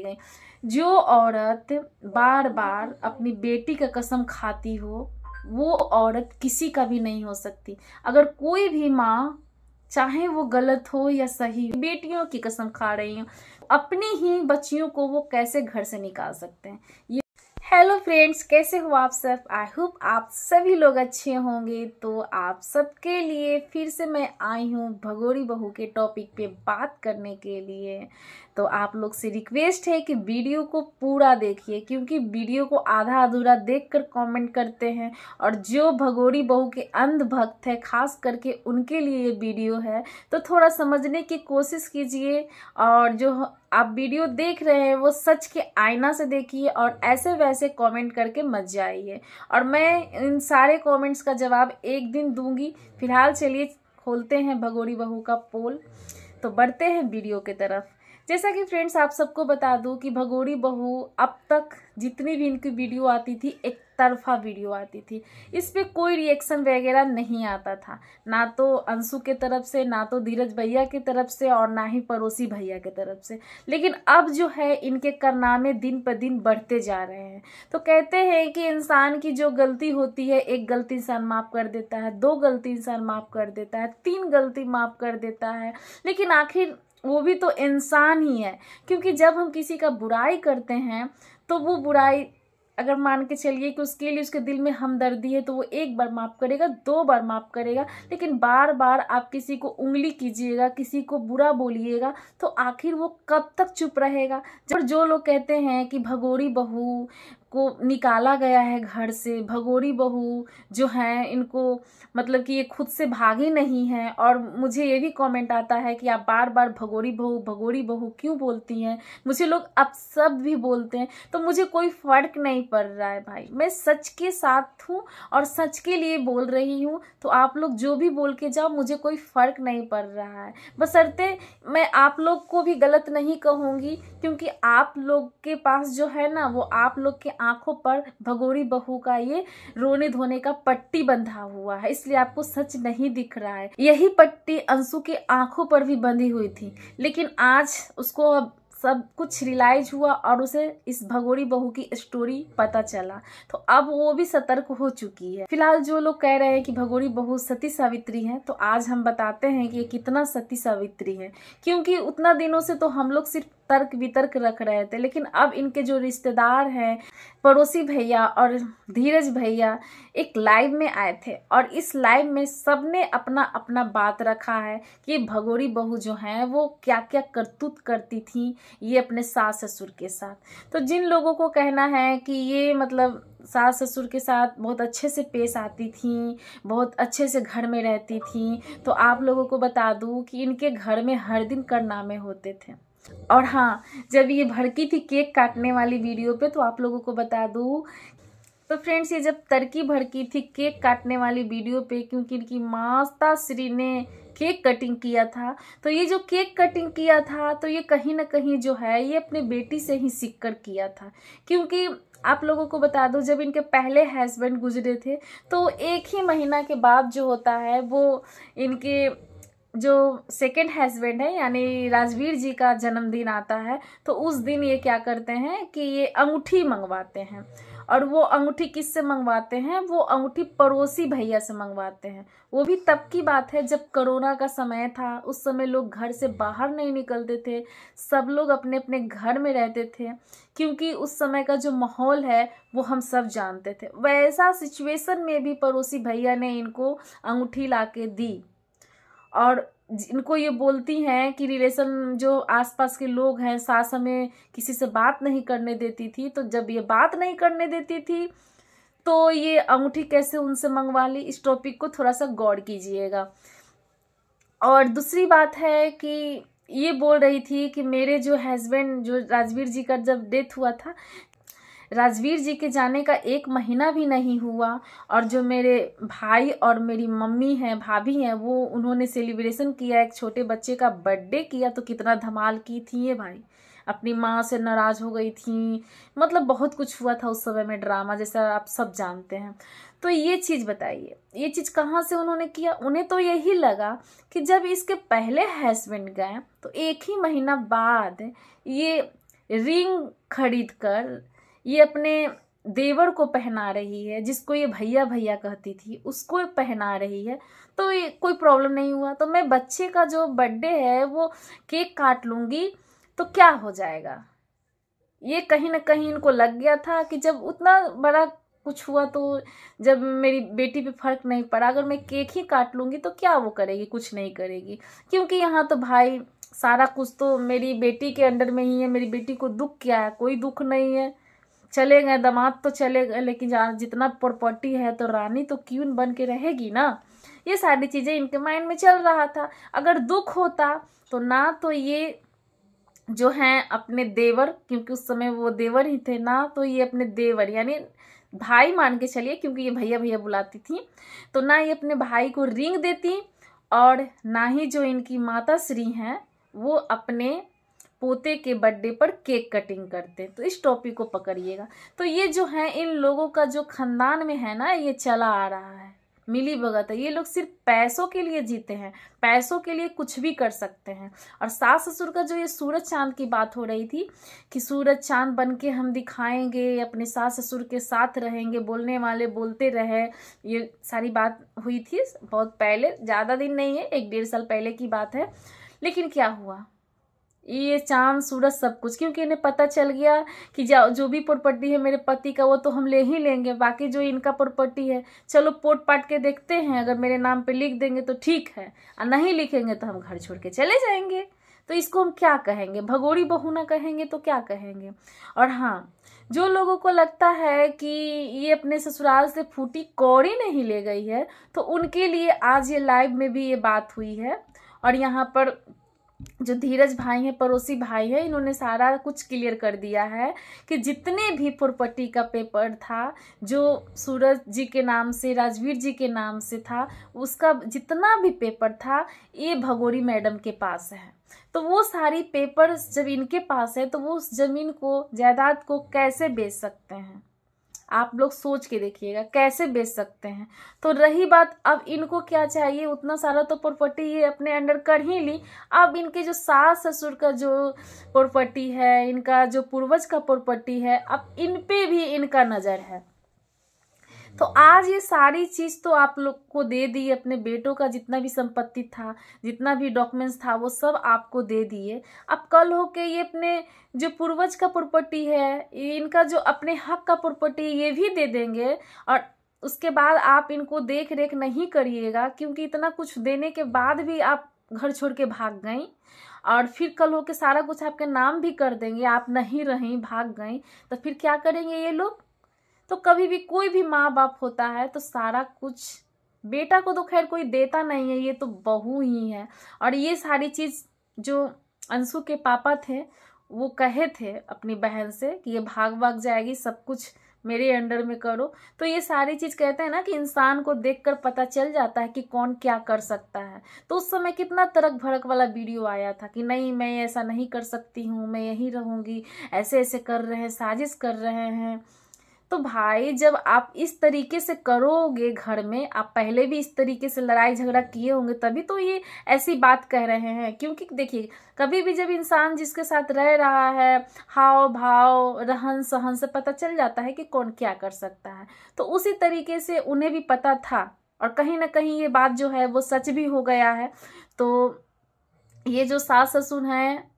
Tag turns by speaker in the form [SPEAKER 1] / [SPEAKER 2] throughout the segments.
[SPEAKER 1] गई। जो औरत बार बार अपनी बेटी का कसम खाती हो वो औरत किसी का भी नहीं हो सकती। अगर कोई भी माँ, चाहे वो गलत हो या सही, बेटियों की कसम खा रही हो, अपनी ही बच्चियों को वो कैसे घर से निकाल सकते हैं। ये हेलो फ्रेंड्स, कैसे हो आप सब? आई होप आप सभी लोग अच्छे होंगे। तो आप सबके लिए फिर से मैं आई हूँ भगोरी बहू के टॉपिक पे बात करने के लिए। तो आप लोग से रिक्वेस्ट है कि वीडियो को पूरा देखिए, क्योंकि वीडियो को आधा अधूरा देखकर कमेंट करते हैं, और जो भगोरी बहू के अंध भक्त है खास करके उनके लिए ये वीडियो है। तो थोड़ा समझने की कोशिश कीजिए, और जो आप वीडियो देख रहे हैं वो सच के आईना से देखिए, और ऐसे वैसे कमेंट करके मत जाइए। और मैं इन सारे कमेंट्स का जवाब एक दिन दूंगी। फिलहाल चलिए खोलते हैं भगोरी बहू का पोल, तो बढ़ते हैं वीडियो की तरफ। जैसा कि फ्रेंड्स आप सबको बता दूं कि भगोरी बहू अब तक जितनी भी इनकी वीडियो आती थी एक तरफा वीडियो आती थी। इस पे कोई रिएक्शन वगैरह नहीं आता था, ना तो अंशु के तरफ से, ना तो धीरज भैया की तरफ से, और ना ही पड़ोसी भैया की तरफ से। लेकिन अब जो है इनके कारनामे दिन पर दिन बढ़ते जा रहे हैं। तो कहते हैं कि इंसान की जो गलती होती है, एक गलती इंसान माफ कर देता है, 2 गलती इंसान माफ कर देता है, 3 गलती माफ कर देता है, लेकिन आखिर वो भी तो इंसान ही है। क्योंकि जब हम किसी का बुराई करते हैं तो वो बुराई, अगर मान के चलिए कि उसके लिए उसके दिल में हमदर्दी है, तो वो 1 बार माफ करेगा, 2 बार माफ करेगा। लेकिन बार बार आप किसी को उंगली कीजिएगा, किसी को बुरा बोलिएगा, तो आखिर वो कब तक चुप रहेगा? जो लोग कहते हैं कि भगोरी बहू को निकाला गया है घर से, भगोरी बहू जो है इनको मतलब कि ये खुद से भागी नहीं है, और मुझे ये भी कमेंट आता है कि आप बार बार भगोरी बहू क्यों बोलती हैं, मुझे लोग अब सब भी बोलते हैं। तो मुझे कोई फर्क नहीं पड़ रहा है भाई, मैं सच के साथ हूँ और सच के लिए बोल रही हूँ। तो आप लोग जो भी बोल के जाओ, मुझे कोई फर्क नहीं पड़ रहा है। बशर्ते मैं आप लोग को भी गलत नहीं कहूँगी, क्योंकि आप लोग के पास जो है ना, वो आप लोग के आंखों पर भगोरी बहू का ये रोने धोने का पट्टी बंधा हुआ है, इसलिए आपको सच नहीं दिख रहा है। यही पट्टी अंशु के आंखों पर भी बंधी हुई थी, लेकिन आज उसको अब सब कुछ रियलाइज हुआ और उसे इस भगोरी बहू की स्टोरी पता चला, तो अब वो भी सतर्क हो चुकी है। फिलहाल जो लोग कह रहे हैं कि भगोरी बहू सती सावित्री है, तो आज हम बताते हैं कि ये कितना सती सावित्री है। क्योंकि उतना दिनों से तो हम लोग सिर्फ तर्क वितर्क रख रहे थे, लेकिन अब इनके जो रिश्तेदार हैं, पड़ोसी भैया और धीरज भैया, एक लाइव में आए थे, और इस लाइव में सबने अपना अपना बात रखा है कि भगोरी बहू जो है वो क्या क्या करतूत करती थी ये अपने सास ससुर के साथ। तो जिन लोगों को कहना है कि ये मतलब सास ससुर के साथ बहुत अच्छे से पेश आती थी, बहुत अच्छे से घर में रहती थी, तो आप लोगों को बता दूं कि इनके घर में हर दिन कारनामे होते थे। और हाँ, जब ये भड़की थी केक काटने वाली वीडियो पे, तो आप लोगों को बता दूं, तो फ्रेंड्स ये जब तड़की भड़की थी केक काटने वाली वीडियो पे, क्योंकि इनकी माता श्री ने केक कटिंग किया था, तो ये जो केक कटिंग किया था, तो ये कहीं ना कहीं जो है ये अपने बेटी से ही सीख कर किया था। क्योंकि आप लोगों को बता दो, जब इनके पहले हस्बैंड गुजरे थे, तो 1 ही महीना के बाद जो होता है वो इनके जो सेकेंड हस्बैंड है यानी राजवीर जी का जन्मदिन आता है। तो उस दिन ये क्या करते हैं कि ये अंगूठी मंगवाते हैं, और वो अंगूठी किससे मंगवाते हैं? वो अंगूठी पड़ोसी भैया से मंगवाते हैं। वो भी तब की बात है जब कोरोना का समय था, उस समय लोग घर से बाहर नहीं निकलते थे, सब लोग अपने अपने घर में रहते थे, क्योंकि उस समय का जो माहौल है वो हम सब जानते थे। वैसा सिचुएशन में भी पड़ोसी भैया ने इनको अंगूठी ला के दी, और इनको ये बोलती हैं कि रिलेशन जो आसपास के लोग हैं, सास हमें किसी से बात नहीं करने देती थी। तो जब ये बात नहीं करने देती थी, तो ये अंगूठी कैसे उनसे मंगवा ली? इस टॉपिक को थोड़ा सा गौर कीजिएगा। और दूसरी बात है कि ये बोल रही थी कि मेरे जो हस्बैंड, जो राजवीर जी का जब डेथ हुआ था, राजवीर जी के जाने का 1 महीना भी नहीं हुआ, और जो मेरे भाई और मेरी मम्मी हैं, भाभी हैं, वो उन्होंने सेलिब्रेशन किया, एक छोटे बच्चे का बर्थडे किया। तो कितना धमाल की थी ये भाई, अपनी माँ से नाराज हो गई थी, मतलब बहुत कुछ हुआ था उस समय में, ड्रामा जैसा आप सब जानते हैं। तो ये चीज़ बताइए, ये चीज़ कहाँ से उन्होंने किया? उन्हें तो यही लगा कि जब इसके पहले हस्बैंड गए, तो 1 ही महीना बाद ये रिंग खरीद कर ये अपने देवर को पहना रही है, जिसको ये भैया भैया कहती थी उसको पहना रही है, तो ये कोई प्रॉब्लम नहीं हुआ। तो मैं बच्चे का जो बर्थडे है वो केक काट लूँगी तो क्या हो जाएगा। ये कहीं ना कहीं इनको लग गया था कि जब उतना बड़ा कुछ हुआ तो जब मेरी बेटी पे फर्क नहीं पड़ा, अगर मैं केक ही काट लूँगी तो क्या वो करेगी, कुछ नहीं करेगी। क्योंकि यहाँ तो भाई सारा कुछ तो मेरी बेटी के अंडर में ही है। मेरी बेटी को दुख क्या है, कोई दुख नहीं है। चले गए दामाद तो चले गए, लेकिन जितना प्रॉपर्टी है तो रानी तो क्वीन बन के रहेगी ना। ये सारी चीज़ें इनके माइंड में चल रहा था। अगर दुख होता तो ना तो ये जो हैं अपने देवर, क्योंकि उस समय वो देवर ही थे ना, तो ये अपने देवर यानी भाई मान के चलिए, क्योंकि ये भैया भैया बुलाती थी, तो ना ये अपने भाई को रिंग देती और ना ही जो इनकी माता श्री हैं वो अपने पोते के बर्थडे पर केक कटिंग करते। तो इस टॉपिक को पकड़िएगा। तो ये जो है इन लोगों का जो खानदान में है ना, ये चला आ रहा है मिली भगत है। ये लोग सिर्फ पैसों के लिए जीते हैं, पैसों के लिए कुछ भी कर सकते हैं। और सास ससुर का जो ये सूरज चांद की बात हो रही थी कि सूरज चांद बन के हम दिखाएंगे, अपने सास ससुर के साथ रहेंगे, बोलने वाले बोलते रहे, ये सारी बात हुई थी बहुत पहले, ज़्यादा दिन नहीं है, 1-1.5 साल पहले की बात है। लेकिन क्या हुआ, ये चांद सूरज सब कुछ, क्योंकि इन्हें पता चल गया कि जो भी प्रॉपर्टी है मेरे पति का वो तो हम ले ही लेंगे, बाकी जो इनका प्रॉपर्टी है चलो पोट पाट के देखते हैं, अगर मेरे नाम पे लिख देंगे तो ठीक है, और नहीं लिखेंगे तो हम घर छोड़ के चले जाएंगे। तो इसको हम क्या कहेंगे, भगोड़ी बहू ना कहेंगे तो क्या कहेंगे। और हाँ, जो लोगों को लगता है कि ये अपने ससुराल से फूटी कौड़ी नहीं ले गई है, तो उनके लिए आज ये लाइव में भी ये बात हुई है। और यहाँ पर जो धीरज भाई हैं, पड़ोसी भाई हैं, इन्होंने सारा कुछ क्लियर कर दिया है कि जितने भी प्रॉपर्टी का पेपर था जो सूरज जी के नाम से, राजवीर जी के नाम से था, उसका जितना भी पेपर था ये भगोरी मैडम के पास है। तो वो सारी पेपर जब इनके पास है तो वो उस जमीन को, जायदाद को कैसे बेच सकते हैं, आप लोग सोच के देखिएगा कैसे बेच सकते हैं। तो रही बात, अब इनको क्या चाहिए, उतना सारा तो प्रॉपर्टी ये अपने अंडर कर ही ली। अब इनके जो सास ससुर का जो प्रॉपर्टी है, इनका जो पूर्वज का प्रॉपर्टी है, अब इन पे भी इनका नज़र है। तो आज ये सारी चीज़ तो आप लोग को दे दी, अपने बेटों का जितना भी संपत्ति था, जितना भी डॉक्यूमेंट्स था, वो सब आपको दे दिए। अब कल हो के ये अपने जो पूर्वज का प्रॉपर्टी है, इनका जो अपने हक का प्रॉपर्टी ये भी दे देंगे, और उसके बाद आप इनको देख रेख नहीं करिएगा, क्योंकि इतना कुछ देने के बाद भी आप घर छोड़ के भाग गई, और फिर कल हो के सारा कुछ आपके नाम भी कर देंगे, आप नहीं रहीं, भाग गई, तो फिर क्या करेंगे ये लोग। तो कभी भी कोई भी माँ बाप होता है तो सारा कुछ बेटा को तो खैर कोई देता नहीं है, ये तो बहू ही है। और ये सारी चीज़ जो अंशु के पापा थे वो कहे थे अपनी बहन से कि ये भाग जाएगी, सब कुछ मेरे अंडर में करो। तो ये सारी चीज़ कहते हैं ना कि इंसान को देखकर पता चल जाता है कि कौन क्या कर सकता है। तो उस समय कितना तर्क भड़क वाला वीडियो आया था कि नहीं मैं ऐसा नहीं कर सकती हूँ, मैं यहीं रहूँगी, ऐसे ऐसे कर रहे हैं, साजिश कर रहे हैं। तो भाई जब आप इस तरीके से करोगे घर में, आप पहले भी इस तरीके से लड़ाई झगड़ा किए होंगे तभी तो ये ऐसी बात कह रहे हैं। क्योंकि देखिए कभी भी जब इंसान जिसके साथ रह रहा है, हाव भाव रहन सहन से पता चल जाता है कि कौन क्या कर सकता है। तो उसी तरीके से उन्हें भी पता था, और कहीं ना कहीं ये बात जो है वो सच भी हो गया है। तो ये जो सास ससुर हैं,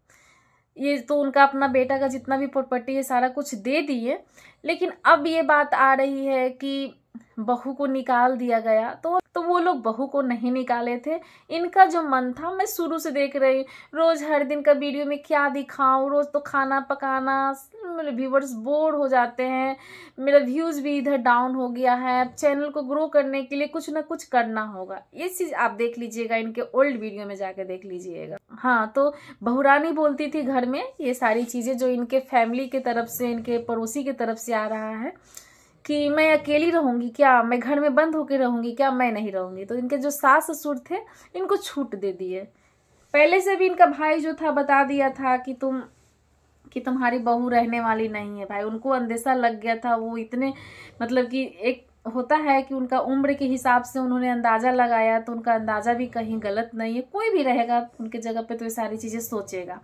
[SPEAKER 1] ये तो उनका अपना बेटा का जितना भी प्रॉपर्टी है सारा कुछ दे दिए। लेकिन अब ये बात आ रही है कि बहू को निकाल दिया गया, तो वो लोग बहू को नहीं निकाले थे। इनका जो मन था, मैं शुरू से देख रही, रोज हर दिन का वीडियो में क्या दिखाऊं, रोज तो खाना पकाना, मेरे व्यूवर्स बोर हो जाते हैं, मेरा व्यूज़ भी इधर डाउन हो गया है। चैनल को ग्रो करने के लिए कुछ ना कुछ करना होगा। ये चीज़ आप देख लीजिएगा, इनके ओल्ड वीडियो में जाके देख लीजिएगा। हाँ, तो बहुरानी बोलती थी घर में ये सारी चीज़ें जो इनके फैमिली के तरफ से, इनके पड़ोसी के तरफ से आ रहा है कि मैं अकेली रहूँगी क्या, मैं घर में बंद होकर रहूँगी क्या, मैं नहीं रहूँगी। तो इनके जो सास ससुर थे इनको छूट दे दिए। पहले से भी इनका भाई जो था बता दिया था कि तुम्हारी बहू रहने वाली नहीं है। भाई उनको अंदेशा लग गया था। वो इतने मतलब कि एक होता है कि उनका उम्र के हिसाब से उन्होंने अंदाज़ा लगाया, तो उनका अंदाज़ा भी कहीं गलत नहीं है। कोई भी रहेगा उनके जगह पे तो ये सारी चीज़ें सोचेगा।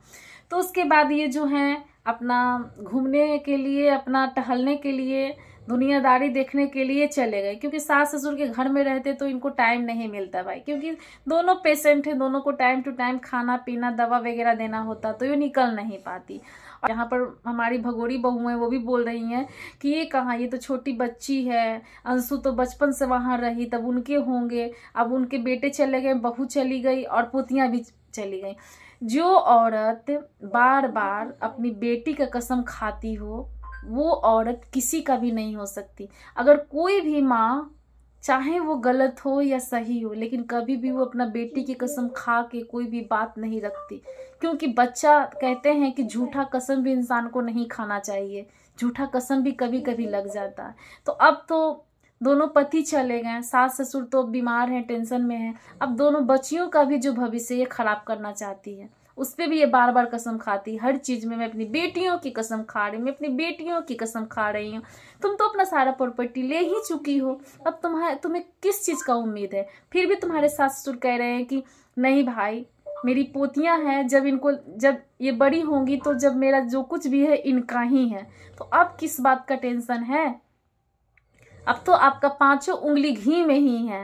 [SPEAKER 1] तो उसके बाद ये जो हैं अपना घूमने के लिए, अपना टहलने के लिए, दुनियादारी देखने के लिए चले गए, क्योंकि सास ससुर के घर में रहते तो इनको टाइम नहीं मिलता भाई, क्योंकि दोनों पेशेंट हैं, दोनों को टाइम टू टाइम खाना पीना दवा वगैरह देना होता, तो ये निकल नहीं पाती। और यहाँ पर हमारी भगोड़ी बहू है, वो भी बोल रही हैं कि ये कहाँ, ये तो छोटी बच्ची है, अंशु तो बचपन से वहाँ रही, तब उनके होंगे, अब उनके बेटे चले गए, बहू चली गई और पोतियाँ भी चली गई। जो औरत बार बार अपनी बेटी का कसम खाती हो, वो औरत किसी का भी नहीं हो सकती। अगर कोई भी माँ, चाहे वो गलत हो या सही हो, लेकिन कभी भी वो अपना बेटी की कसम खा के कोई भी बात नहीं रखती, क्योंकि बच्चा, कहते हैं कि झूठा कसम भी इंसान को नहीं खाना चाहिए, झूठा कसम भी कभी कभी लग जाता है। तो अब तो दोनों पति चले गए, सास ससुर तो बीमार हैं, टेंशन में हैं, अब दोनों बच्चियों का भी जो भविष्य ये खराब करना चाहती है, उस पर भी ये बार बार कसम खाती, हर चीज में मैं अपनी बेटियों की कसम खा रही हूँ, मैं अपनी बेटियों की कसम खा रही हूँ। तुम तो अपना सारा प्रॉपर्टी ले ही चुकी हो, अब तुम्हें किस चीज का उम्मीद है? फिर भी तुम्हारे सास ससुर कह रहे हैं कि नहीं भाई, मेरी पोतियां हैं, जब ये बड़ी होंगी तो जब मेरा जो कुछ भी है इनका ही है, तो अब किस बात का टेंशन है? अब तो आपका 5 उंगली घी में ही है।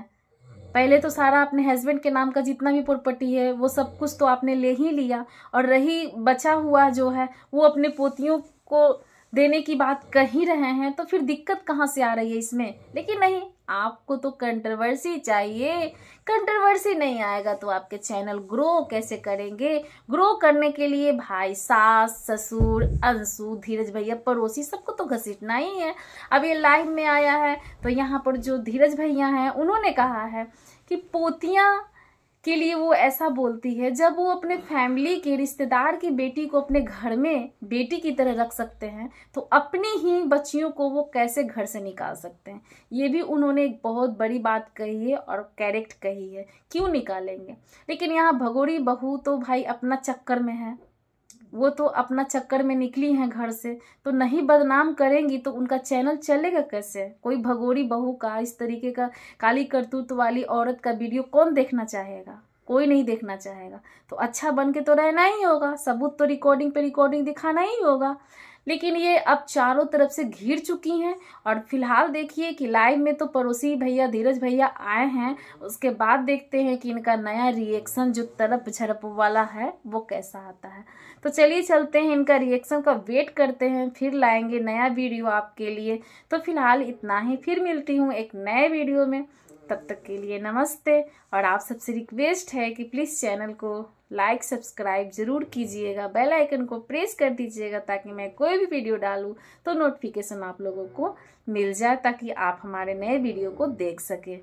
[SPEAKER 1] पहले तो सारा अपने हस्बैंड के नाम का जितना भी प्रॉपर्टी है वो सब कुछ तो आपने ले ही लिया, और रही बचा हुआ जो है वो अपने पोतियों को देने की बात कर ही रहे हैं, तो फिर दिक्कत कहाँ से आ रही है इसमें? लेकिन नहीं, आपको तो कंट्रोवर्सी चाहिए। कंट्रोवर्सी नहीं आएगा तो आपके चैनल ग्रो कैसे करेंगे? ग्रो करने के लिए भाई सास ससुर, अंशु, धीरज भैया, पड़ोसी, सबको तो घसीटना ही है। अब ये लाइव में आया है तो यहाँ पर जो धीरज भैया हैं उन्होंने कहा है कि पोतियां के लिए वो ऐसा बोलती है, जब वो अपने फैमिली के रिश्तेदार की बेटी को अपने घर में बेटी की तरह रख सकते हैं, तो अपनी ही बच्चियों को वो कैसे घर से निकाल सकते हैं? ये भी उन्होंने एक बहुत बड़ी बात कही है और करेक्ट कही है, क्यों निकालेंगे? लेकिन यहाँ भगोड़ी बहू तो भाई अपना चक्कर में है, वो तो अपना चक्कर में निकली हैं घर से, तो नहीं बदनाम करेंगी तो उनका चैनल चलेगा कैसे? कोई भगोड़ी बहू का, इस तरीके का काली करतूत वाली औरत का वीडियो कौन देखना चाहेगा? कोई नहीं देखना चाहेगा। तो अच्छा बन के तो रहना ही होगा, सबूत तो रिकॉर्डिंग पे रिकॉर्डिंग दिखाना ही होगा। लेकिन ये अब चारों तरफ से घिर चुकी हैं, और फिलहाल देखिए कि लाइव में तो पड़ोसी भैया धीरज भैया आए हैं, उसके बाद देखते हैं कि इनका नया रिएक्शन जो तरफ झरप वाला है वो कैसा आता है। तो चलिए चलते हैं, इनका रिएक्शन का वेट करते हैं, फिर लाएंगे नया वीडियो आपके लिए। तो फिलहाल इतना ही, फिर मिलती हूँ एक नए वीडियो में, तब तक के लिए नमस्ते। और आप सबसे रिक्वेस्ट है कि प्लीज़ चैनल को लाइक सब्सक्राइब जरूर कीजिएगा, बेल आइकन को प्रेस कर दीजिएगा, ताकि मैं कोई भी वीडियो डालूं तो नोटिफिकेशन आप लोगों को मिल जाए, ताकि आप हमारे नए वीडियो को देख सकें।